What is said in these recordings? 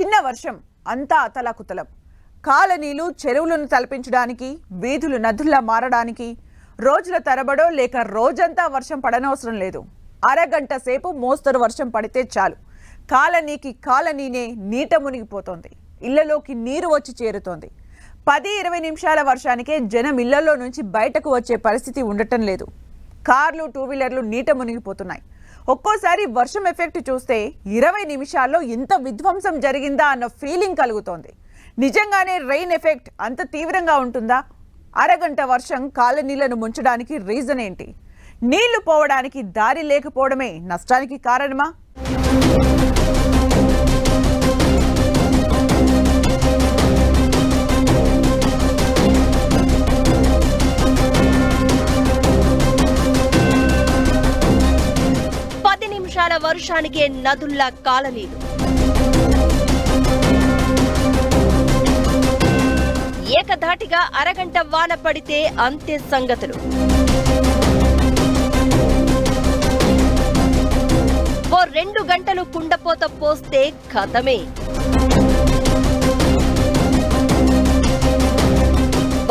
చిన్న వర్షం అంతా అతలాకుతలం. కాలనీలు చెరువులను తలపించడానికి, వీధులు నదుల్లా మారడానికి రోజుల తరబడో లేక రోజంతా వర్షం పడనవసరం లేదు. అరగంట సేపు మోస్తరు వర్షం పడితే చాలు కాలనీనే నీట మునిగిపోతోంది. ఇళ్లలోకి నీరు వచ్చి చేరుతోంది. 10-20 నిమిషాల వర్షానికే జనం ఇళ్లలో నుంచి బయటకు వచ్చే పరిస్థితి ఉండటం లేదు. కార్లు, టూ వీలర్లు నీట మునిగిపోతున్నాయి. ఒక్కోసారి వర్షం ఎఫెక్ట్ చూస్తే 20 నిమిషాల్లో ఇంత విధ్వంసం జరిగిందా అన్న ఫీలింగ్ కలుగుతోంది. నిజంగానే రెయిన్ ఎఫెక్ట్ అంత తీవ్రంగా ఉంటుందా? అరగంట వర్షం కాలనీలను ముంచడానికి రీజన్ ఏంటి? నీళ్లు పోవడానికి దారి లేకపోవడమే నష్టానికి కారణమా? వర్షానికే నదుల్లా కాలనీలు, ఏకధాటిగా అరగంట వాన పడితే అంతే సంగతులు. ఓ 2 గంటలు కుండపోత పోస్తే ఖతమే.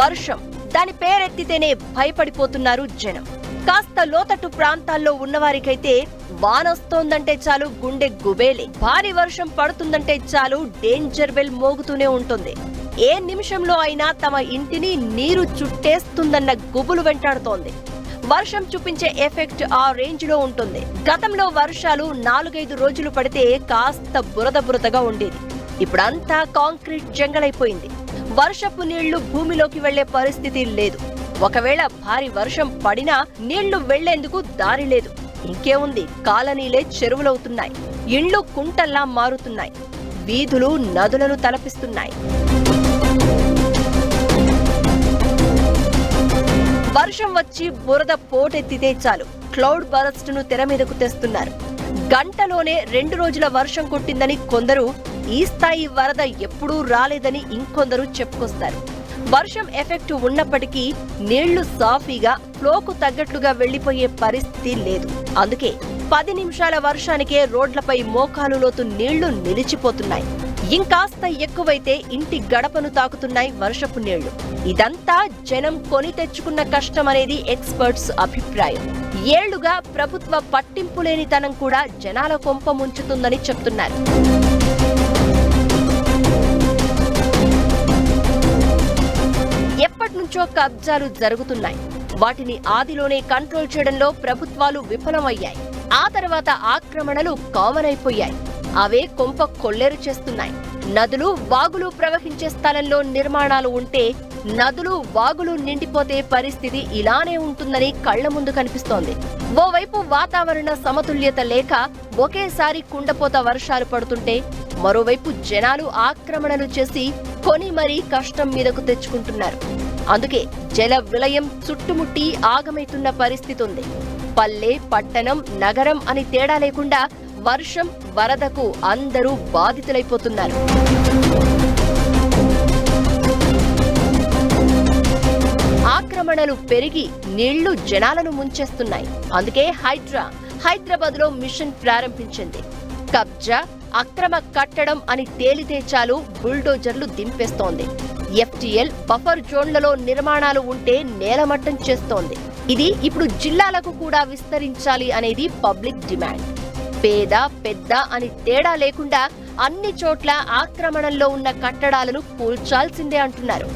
వర్షం దాని పేరెత్తితేనే భయపడిపోతున్నారు జనం. కాస్త లోతట్టు ప్రాంతాల్లో ఉన్నవారికైతే వానొస్తోందంటే చాలు గుండె గుబేలే. భారీ వర్షం పడుతుందంటే చాలు డేంజర్ బెల్ మోగుతూనే ఉంటుంది. ఏ నిమిషంలో అయినా తమ ఇంటిని నీరు చుట్టేస్తుందన్న గుబులు వెంటాడుతోంది. వర్షం చూపించే ఎఫెక్ట్ ఆ రేంజ్ లో ఉంటుంది. గతంలో వర్షాలు 4-5 రోజులు పడితే కాస్త బురదగా ఉండేది. ఇప్పుడంతా కాంక్రీట్ జంగలైపోయింది. వర్షపు నీళ్లు భూమిలోకి వెళ్లే పరిస్థితి లేదు. ఒకవేళ భారీ వర్షం పడినా నీళ్లు వెళ్లేందుకు దారి లేదు. ఇంకేముంది, కాలనీలే చెరువులవుతున్నాయి. ఇండ్లు కుంటల్లా మారుతున్నాయి. వీధులు నదులను తలపిస్తున్నాయి. వర్షం వచ్చి బురద పోటెత్తితే చాలు క్లౌడ్ బరస్ట్ ను తెర మీదకు తెస్తున్నారు. గంటలోనే 2 రోజుల వర్షం కొట్టిందని కొందరు, ఈ స్థాయి వరద ఎప్పుడూ రాలేదని ఇంకొందరు చెప్పుకొస్తారు. వర్షం ఎఫెక్ట్ ఉన్నప్పటికీ నీళ్లు సాఫీగా ఫ్లోకు తగ్గట్లుగా వెళ్లిపోయే పరిస్థితి లేదు. అందుకే 10 నిమిషాల వర్షానికే రోడ్లపై మోకాలు లోతు నీళ్లు నిలిచిపోతున్నాయి. ఇంకాస్త ఎక్కువైతే ఇంటి గడపను తాకుతున్నాయి వర్షపు నీళ్లు. ఇదంతా జనం కొని తెచ్చుకున్న కష్టమనేది ఎక్స్పర్ట్స్ అభిప్రాయం. ఏళ్లుగా ప్రభుత్వ పట్టింపు లేనితనం కూడా జనాల కొంప ముంచుతుందని చెప్తున్నారు. ఎప్పటినుంచో కబ్జాలు జరుగుతున్నాయి. వాటిని ఆదిలోనే కంట్రోల్ చేయడంలో ప్రభుత్వాలు విఫలమయ్యాయి. ఆ తర్వాత ఆక్రమణలు కామన్ అయిపోయాయి. అవే కొంప కొల్లేరు చేస్తున్నాయి. నదులు, వాగులు ప్రవహించే స్థలంలో నిర్మాణాలు ఉంటే నదులు, వాగులు నిండిపోతే పరిస్థితి ఇలానే ఉంటుందని కళ్ల ముందు కనిపిస్తోంది. ఓవైపు వాతావరణ సమతుల్యత లేక ఒకేసారి కుండపోత వర్షాలు పడుతుంటే, మరోవైపు జనాలు ఆక్రమణలు చేసి కొని మరీ కష్టం మీదకు తెచ్చుకుంటున్నారు. అందుకే జల విలయం చుట్టుముట్టి ఆగమైతున్న పరిస్థితి ఉంది. పల్లె, పట్టణం, నగరం అని తేడా లేకుండా వర్షం, వరదకు అందరూ బాధితులైపోతున్నారు. ఆక్రమణలు పెరిగి నీళ్లు జనాలను ముంచేస్తున్నాయి. అందుకే హైదరాబాద్ లో మిషన్ ప్రారంభించింది. కబ్జా, అక్రమ కట్టడం అని తేలితే చాలు బుల్డోజర్లు దింపేస్తోంది. FTL బఫర్ జోన్లలో నిర్మాణాలు ఉంటే నేలమట్టం చేస్తోంది. ఇది ఇప్పుడు జిల్లాలకు కూడా విస్తరించాలి అనేది పబ్లిక్ డిమాండ్. పేద, పెద్ద అని తేడా లేకుండా అన్ని చోట్ల ఆక్రమణల్లో ఉన్న కట్టడాలను కూల్చాల్సిందే అంటున్నారు.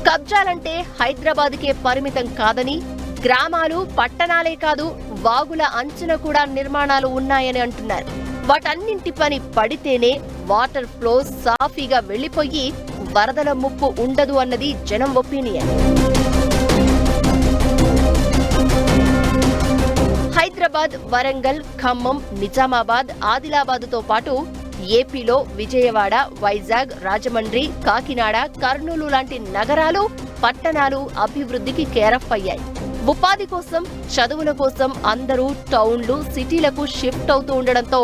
కబ్జాలంటే హైదరాబాద్కే పరిమితం కాదని, గ్రామాలు, పట్టణాలే కాదు వాగుల అంచున కూడా నిర్మాణాలు ఉన్నాయని అంటున్నారు. వాటన్నింటి పని పడితేనే వాటర్ ఫ్లో సాఫీగా వెళ్లిపోయి వరదల ముప్పు ఉండదు అన్నది జనం ఒపీనియన్. హైదరాబాద్, వరంగల్, ఖమ్మం, నిజామాబాద్, ఆదిలాబాద్తో పాటు ఏపీలో విజయవాడ, వైజాగ్, రాజమండ్రి, కాకినాడ, కర్నూలు లాంటి నగరాలు, పట్టణాలు అభివృద్ధికి కేరఫ్ అయ్యాయి. ఉపాధి కోసం, చదువుల కోసం అందరూ టౌన్లు, సిటీలకు షిఫ్ట్ అవుతూ ఉండడంతో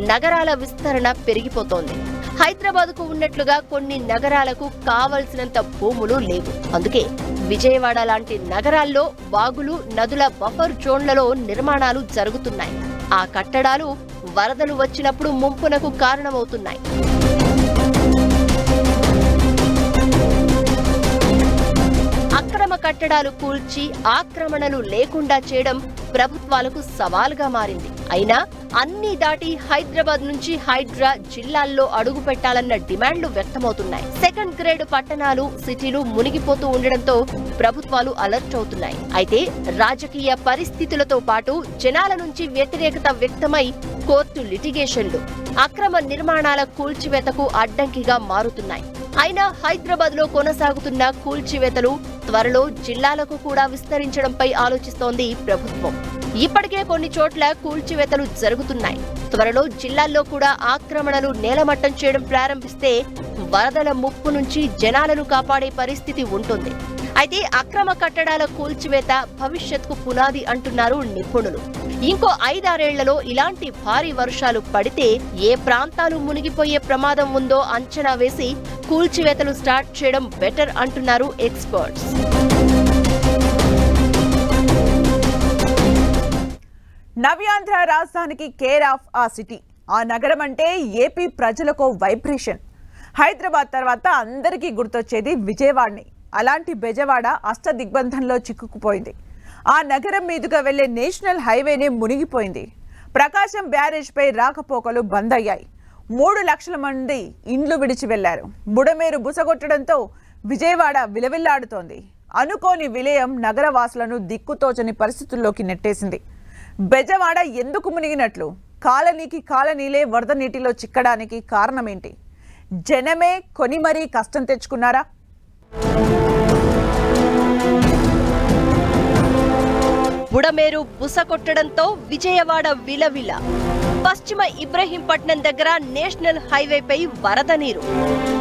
నగరాల విస్తరణ పెరిగిపోతోంది. హైదరాబాద్కు ఉన్నట్లుగా కొన్ని నగరాలకు కావలసినంత భూములు లేవు. అందుకే విజయవాడ లాంటి నగరాల్లో వాగులు, నదుల బఫర్ జోన్లలో నిర్మాణాలు జరుగుతున్నాయి. ఆ కట్టడాలు వరదలు వచ్చినప్పుడు ముంపునకు కారణమవుతున్నాయి. కట్టడాలు కూల్చి ఆక్రమణలు లేకుండా చేయడం ప్రభుత్వాలకు సవాలుగా మారింది. అయినా అన్ని దాటి హైదరాబాద్ నుంచి హైడ్రా జిల్లాల్లో అడుగు పెట్టాలన్న డిమాండ్లు వ్యక్తమవుతున్నాయి. సెకండ్ గ్రేడ్ పట్టణాలు, సిటీలు మునిగిపోతూ ఉండడంతో ప్రభుత్వాలు అలర్ట్ అవుతున్నాయి. అయితే రాజకీయ పరిస్థితులతో పాటు జనాల నుంచి వ్యతిరేకత వ్యక్తమై కోర్టు లిటిగేషన్లు అక్రమ నిర్మాణాల కూల్చివేతకు అడ్డంకిగా మారుతున్నాయి. అయినా హైదరాబాద్ లో కొనసాగుతున్న కూల్చివేతలు త్వరలో జిల్లాలకు కూడా విస్తరించడంపై ఆలోచిస్తోంది ప్రభుత్వం. ఇప్పటికే కొన్ని చోట్ల కూల్చివేతలు జరుగుతున్నాయి. త్వరలో జిల్లాల్లో కూడా ఆక్రమణలు నేలమట్టం చేయడం ప్రారంభిస్తే వరదల ముప్పు నుంచి జనాలను కాపాడే పరిస్థితి ఉంటుంది. అయితే అక్రమ కట్టడాల కూల్చివేత భవిష్యత్కు పునాది అంటున్నారు నిపుణులు. ఇంకో 5-6 ఏళ్లలో ఇలాంటి భారీ వర్షాలు పడితే ఏ ప్రాంతాలు మునిగిపోయే ప్రమాదం ఉందో అంచనా వేసి కూల్చివేతలు స్టార్ట్ చేయడం బెటర్ అంటున్నారు ఎక్స్పర్ట్స్. నవ్యాంధ్ర రాజధానికి కేర్ ఆఫ్ ఆ సిటీ. ఆ నగరం అంటే ఏపీ ప్రజలకు వైబ్రేషన్. హైదరాబాద్ తర్వాత అందరికీ గుర్తొచ్చేది విజయవాడని. అలాంటి బెజవాడ అష్టదిగ్బంధంలో చిక్కుకుపోయింది. ఆ నగరం మీదుగా వెళ్లే నేషనల్ హైవేనే మునిగిపోయింది. ప్రకాశం బ్యారేజ్పై రాకపోకలు బంద్ అయ్యాయి. 3 లక్షల మంది ఇండ్లు విడిచి వెళ్లారు. బుడమేరు బుసగొట్టడంతో విజయవాడ విలవిల్లాడుతోంది. అనుకోని విలయం నగరవాసులను దిక్కుతోచని పరిస్థితుల్లోకి నెట్టేసింది. బెజవాడ ఎందుకు మునిగినట్లు? కాలనీలే వరద నీటిలో చిక్కడానికి కారణమేంటి? జనమే కొని మరీ కష్టం తెచ్చుకున్నారా? బుడమేరు బుసకొట్టడంతో విజయవాడ విలవిల. పశ్చిమ ఇబ్రహీంపట్నం దగ్గర నేషనల్ హైవేపై వరద నీరు.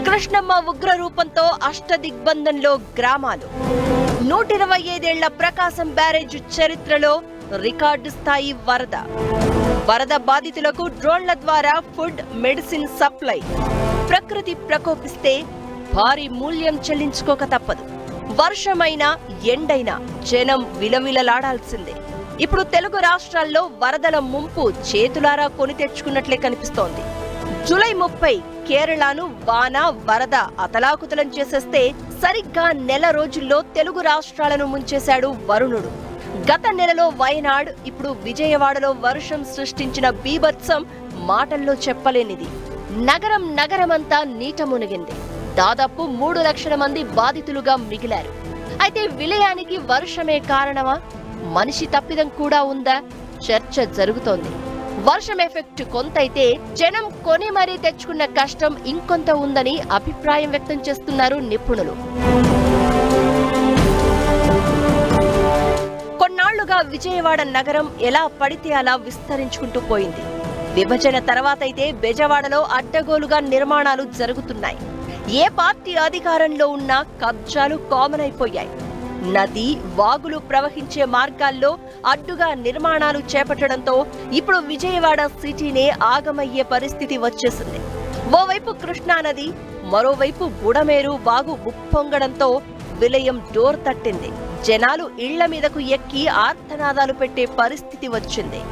కృష్ణమ్మ ఉగ్ర రూపంతో అష్టదిగ్బంధంలో గ్రామాలు. 125 ఏళ్ల ప్రకాశం బ్యారేజ్ చరిత్రలో రికార్డు స్థాయి వరద. వరద బాధితులకు డ్రోన్ల ద్వారా ఫుడ్, మెడిసిన్ సప్లై. ప్రకృతి ప్రకోపిస్తే భారీ మూల్యం చెల్లించుకోక తప్పదు. వర్షమైనా ఎండైనా జనం విలవిలలాడాల్సిందే. ఇప్పుడు తెలుగు రాష్ట్రాల్లో వరదల ముంపు చేతులారా కొని తెచ్చుకున్నట్లే కనిపిస్తోంది. జూలై 30 కేరళను వాన, వరద అతలాకుతలం చేసేస్తే సరిగ్గా నెల రోజుల్లో తెలుగు రాష్ట్రాలను ముంచేశాడు వరుణుడు. గత నెలలో వయనాడ్, ఇప్పుడు విజయవాడలో వర్షం సృష్టించిన బీభత్సం మాటల్లో చెప్పలేనిది. నగరమంతా నీట మునిగింది. దాదాపు 3 లక్షల మంది బాధితులుగా మిగిలారు. అయితే విలయానికి వర్షమే కారణమా? మనిషి తప్పిదం కూడా ఉందా? చర్చ జరుగుతోంది. వర్షం ఎఫెక్ట్ కొంతైతే జనం కొని మరీ తెచ్చుకున్న కష్టం ఇంకొంత ఉందని అభిప్రాయం వ్యక్తం చేస్తున్నారు నిపుణులు. కొన్నాళ్లుగా విజయవాడ నగరం ఎలా పడితే అలా విస్తరించుకుంటూ పోయింది. విభజన తర్వాతైతే బెజవాడలో అడ్డగోలుగా నిర్మాణాలు జరుగుతున్నాయి. ఏ పార్టీ అధికారంలో ఉన్నా కబ్జాలు కామన్ అయిపోయాయి. నది, వాగులు ప్రవహించే మార్గాల్లో అడ్డుగా నిర్మాణాలు చేపట్టడంతో ఇప్పుడు విజయవాడ సిటీనే ఆగమయ్యే పరిస్థితి వచ్చేసింది. ఓవైపు కృష్ణానది, మరోవైపు బుడమేరు వాగు ఉప్పొంగడంతో విలయం డోర్ తట్టింది. జనాలు ఇళ్ల మీదకు ఎక్కి ఆర్తనాదాలు పెట్టే పరిస్థితి వచ్చింది.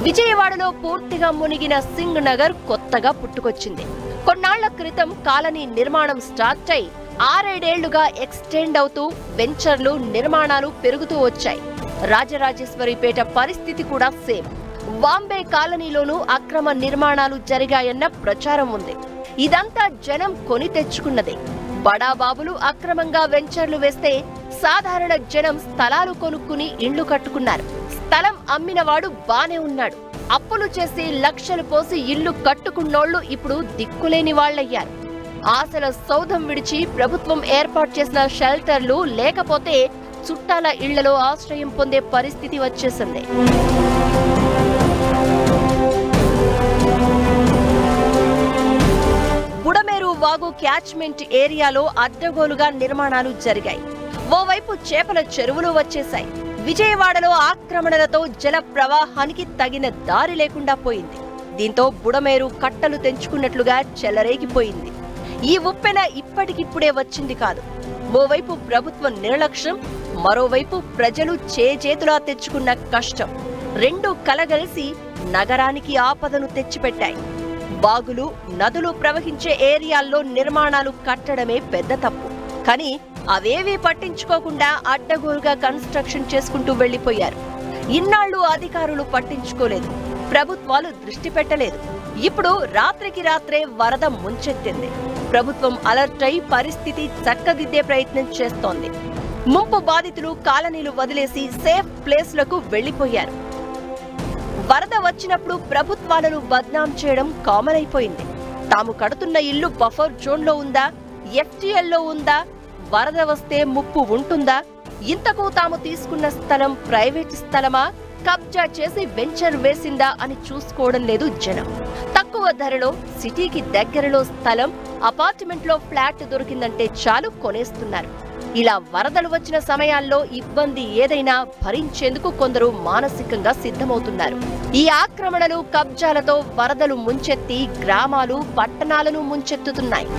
విజయవాడలో పూర్తిగా మునిగిన సింగ్ నగర్ కొత్తగా పుట్టుకొచ్చింది. కొన్నాళ్ల క్రితం కాలనీ నిర్మాణం స్టార్ట్ అయి 6-7 ఏళ్లుగా ఎక్స్టెండ్ అవుతూ వెంచర్లు, నిర్మాణాలు పెరుగుతూ వచ్చాయి. రాజరాజేశ్వరిపేట పరిస్థితి కూడా సేమ్. బాంబే కాలనీలోనూ అక్రమ నిర్మాణాలు జరిగాయన్న ప్రచారం ఉంది. ఇదంతా జనం కొని తెచ్చుకున్నదే. బడాబాబులు అక్రమంగా వెంచర్లు వేస్తే సాధారణ జనం స్థలాలు కొనుక్కుని ఇళ్లు కట్టుకున్నారు. స్థలం అమ్మినవాడు బానే ఉన్నాడు. అప్పులు చేసి లక్షలు పోసి ఇల్లు కట్టుకున్నోళ్లు ఇప్పుడు దిక్కులేని వాళ్లయ్యారు. ఆశల సౌధం విడిచి ప్రభుత్వం ఏర్పాటు చేసిన షెల్టర్లు లేకపోతే చుట్టాల ఇళ్లలో ఆశ్రయం పొందే పరిస్థితి వచ్చేసింది. బుడమేరు వాగు క్యాచ్మెంట్ ఏరియాలో అడ్డగోలుగా నిర్మాణాలు జరిగాయి. ఓవైపు చేపల చెరువులు వచ్చేశాయి. విజయవాడలో ఆక్రమణలతో జల ప్రవాహానికి తగిన దారి లేకుండా పోయింది. దీంతో బుడమేరు కట్టలు తెంచుకున్నట్లుగా చెలరేగిపోయింది. ఈ ఉప్పెన ఇప్పటికిప్పుడే వచ్చింది కాదు. ఓవైపు ప్రభుత్వ నిర్లక్ష్యం, మరోవైపు ప్రజలు చేతులా తెచ్చుకున్న కష్టం రెండూ కలగలిసి నగరానికి ఆపదను తెచ్చిపెట్టాయి. బాగులు, నదులు ప్రవహించే ఏరియాల్లో నిర్మాణాలు కట్టడమే పెద్ద తప్పు. కానీ అవేవీ పట్టించుకోకుండా అడ్డగోలుగా కన్స్ట్రక్షన్ చేసుకుంటూ వెళ్లిపోయారు. ఇన్నాళ్లు అధికారులు పట్టించుకోలేదు, ప్రభుత్వాలు దృష్టి పెట్టలేదు. ఇప్పుడు రాత్రికి రాత్రే వరద ముంచెత్తింది. ప్రభుత్వం అలర్ట్ అయి పరిస్థితి చక్కదిద్దే ప్రయత్నం చేస్తోంది. ముంపు బాధితులు కాలనీలు వదిలేసి సేఫ్ ప్లేస్లకు వెళ్లిపోయారు. వరద వచ్చినప్పుడు ప్రభుత్వాలను బద్నాం చేయడం కామన్ అయిపోయింది. తాము కడుతున్న ఇల్లు బఫర్ జోన్లో ఉందా, ఎఫ్టీఎల్లో ఉందా, వరద వస్తే ముప్పు ఉంటుందా, ఇంతకు తాము తీసుకున్న స్థలం ప్రైవేట్ స్థలమా, కబ్జా చేసి వెంచర్ వేసిందా అని చూసుకోవడం లేదు జనం. తక్కువ ధరలో సిటీకి దగ్గరలో స్థలం, అపార్ట్మెంట్లో ఫ్లాట్ దొరికిందంటే చాలు కొనేస్తున్నారు. ఇలా వరదలు వచ్చిన సమయాల్లో ఇబ్బంది ఏదైనా భరించేందుకు కొందరు మానసికంగా సిద్ధమవుతున్నారు. ఈ ఆక్రమణలు, కబ్జాలతో వరదలు ముంచెత్తి గ్రామాలు, పట్టణాలను ముంచెత్తుతున్నాయి.